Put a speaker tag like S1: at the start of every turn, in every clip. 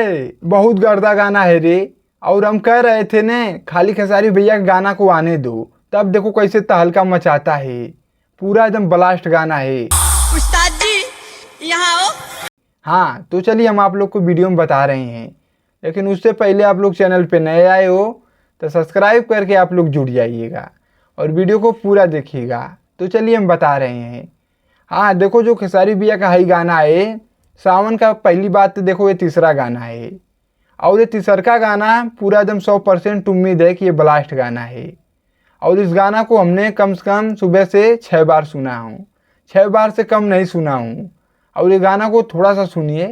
S1: है, बहुत गर्दा गाना है रे। और हम कह रहे थे ने खाली खेसारी भैया के गाना को आने दो, तब देखो कैसे तहलका मचाता है। पूरा एकदम ब्लास्ट गाना है।
S2: उस्ताद जी यहाँ आओ।
S1: हाँ तो चलिए हम आप लोग को वीडियो में बता रहे हैं, लेकिन उससे पहले आप लोग चैनल पे नए आए हो तो सब्सक्राइब करके आप लोग जुड़ जाइएगा और वीडियो को पूरा देखिएगा। तो चलिए हम बता रहे हैं। हाँ देखो, जो खेसारी भैया का हाई गाना है सावन का, पहली बात तो देखो ये तीसरा गाना है और ये तीसरा गाना पूरा एकदम 100% उम्मीद है कि ये ब्लास्ट गाना है। और इस गाना को हमने कम से कम सुबह से 6 बार सुना हूँ, 6 बार से कम नहीं सुना हूँ। और ये गाना को थोड़ा सा सुनिए।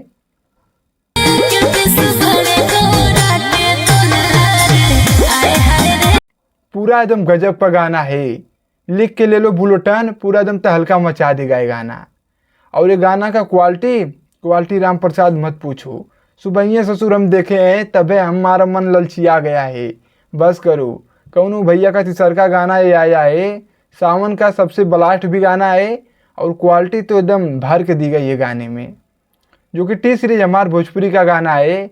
S1: पूरा एकदम गजब का गाना है, लिख के ले लो बुलेटिन, पूरा एकदम तहलका मचा देगा ये गाना। और ये गाना का क्वालिटी राम प्रसाद मत पूछो। सुबह ससुर हम देखे हैं तबे हमारा मन ललचिया गया है। बस करो, कौनू भैया का तीसरा गाना ये आया है, सावन का सबसे ब्लास्ट भी गाना है और क्वालिटी तो एकदम भर के दी गई है गाने में। जो कि टी सीरीज हमार भोजपुरी का गाना है।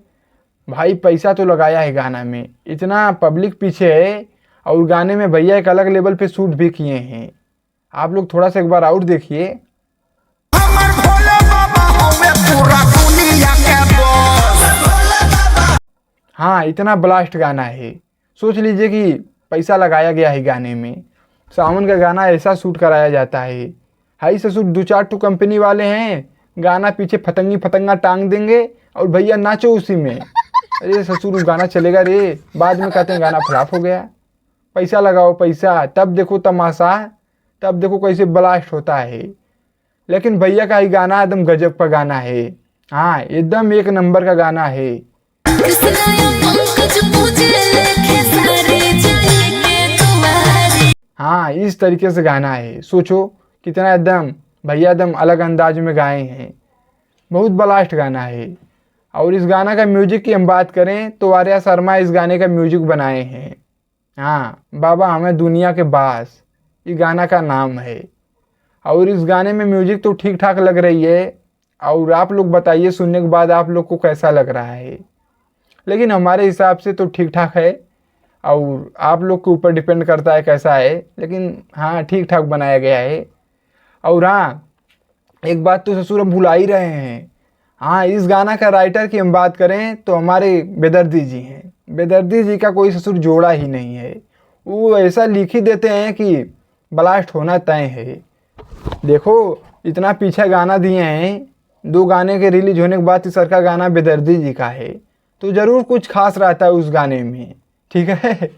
S1: भाई पैसा तो लगाया है गाना में, इतना पब्लिक पीछे है और गाने में भैया एक अलग लेवल पे शूट भी किए हैं। आप लोग थोड़ा सा एक बार और देखिए। हाँ इतना ब्लास्ट गाना है, सोच लीजिए कि पैसा लगाया गया है गाने में। सावन का गाना ऐसा शूट कराया जाता है। हाई ससुर 2-4 कंपनी वाले हैं, गाना पीछे फतंगा टांग देंगे और भैया नाचो उसी में। अरे ससुर गाना चलेगा रे, बाद में कहते हैं गाना फ्लॉप हो गया। पैसा लगाओ पैसा, तब देखो तमाशा, तब देखो कैसे ब्लास्ट होता है। लेकिन भैया का ही गाना एकदम गजब का गाना है। हाँ एकदम एक नंबर का गाना है। हाँ इस तरीके से गाना है, सोचो कितना एकदम भैया एकदम अलग अंदाज में गाए हैं। बहुत ब्लास्ट गाना है। और इस गाना का म्यूजिक की हम बात करें तो आर्या शर्मा इस गाने का म्यूजिक बनाए हैं। हाँ बाबा हमें दुनिया के बास, ये गाना का नाम है। और इस गाने में म्यूजिक तो ठीक ठाक लग रही है। और आप लोग बताइए सुनने के बाद आप लोग को कैसा लग रहा है। लेकिन हमारे हिसाब से तो ठीक ठाक है और आप लोग के ऊपर डिपेंड करता है कैसा है। लेकिन हाँ ठीक ठाक बनाया गया है। और हाँ एक बात तो ससुर हम भुला ही रहे हैं। हाँ इस गाना का राइटर की हम बात करें तो हमारे बेदर्दी जी हैं। बेदर्दी जी का कोई ससुर जोड़ा ही नहीं है। वो ऐसा लिख ही देते हैं कि ब्लास्ट होना तय है। देखो इतना पीछे गाना दिए हैं, 2 गाने के रिलीज होने के बाद तीसरा गाना बेदर्दी जी का है, तो ज़रूर कुछ खास रहता है उस गाने में। ठीक है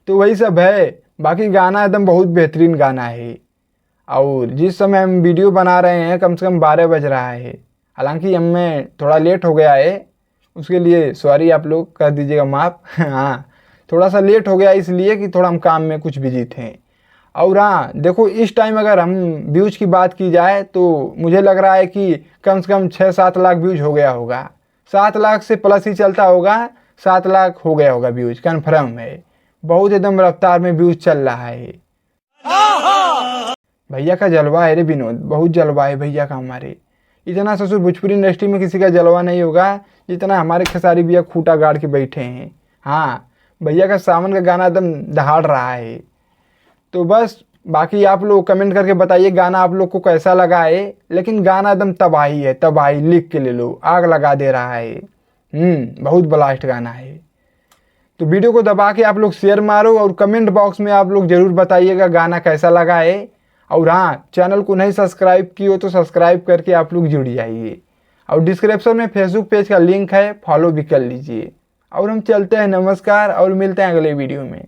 S1: तो वही सब है। बाकी गाना एकदम बहुत बेहतरीन गाना है। और जिस समय हम वीडियो बना रहे हैं कम से कम 12 बज रहा है। हालांकि हमें थोड़ा लेट हो गया है, उसके लिए सॉरी, आप लोग कर दीजिएगा माफ़। हाँ थोड़ा सा लेट हो गया इसलिए कि थोड़ा हम काम में कुछ बिजी थे। और हाँ देखो इस टाइम अगर हम व्यूज़ की बात की जाए तो मुझे लग रहा है कि कम से कम 6-7 लाख व्यूज़ हो गया होगा। 7 लाख से प्लस ही चलता होगा, 7 लाख हो गया होगा व्यूज़, कन्फर्म है। बहुत एकदम रफ्तार में व्यूज़ चल रहा है। भैया का जलवा है रे विनोद, बहुत जलवा है भैया का हमारे। इतना ससुर भोजपुरी इंडस्ट्री में किसी का जलवा नहीं होगा जितना हमारे खेसारी भैया खूटा गाड़ के बैठे हैं। हाँ भैया का सावन का गाना एकदम दहाड़ रहा है। तो बस बाकी आप लोग कमेंट करके बताइए गाना आप लोग को कैसा लगा है। लेकिन गाना एकदम तबाही है, तबाही, लिख के ले लो, आग लगा दे रहा है। बहुत ब्लास्ट गाना है। तो वीडियो को दबा के आप लोग शेयर मारो और कमेंट बॉक्स में आप लोग ज़रूर बताइएगा गाना कैसा लगा है। और हाँ चैनल को नहीं सब्सक्राइब की हो तो सब्सक्राइब करके आप लोग जुड़ जाइए। और डिस्क्रिप्शन में फेसबुक पेज का लिंक है, फॉलो भी कर लीजिए। और हम चलते हैं, नमस्कार और मिलते हैं अगले वीडियो में।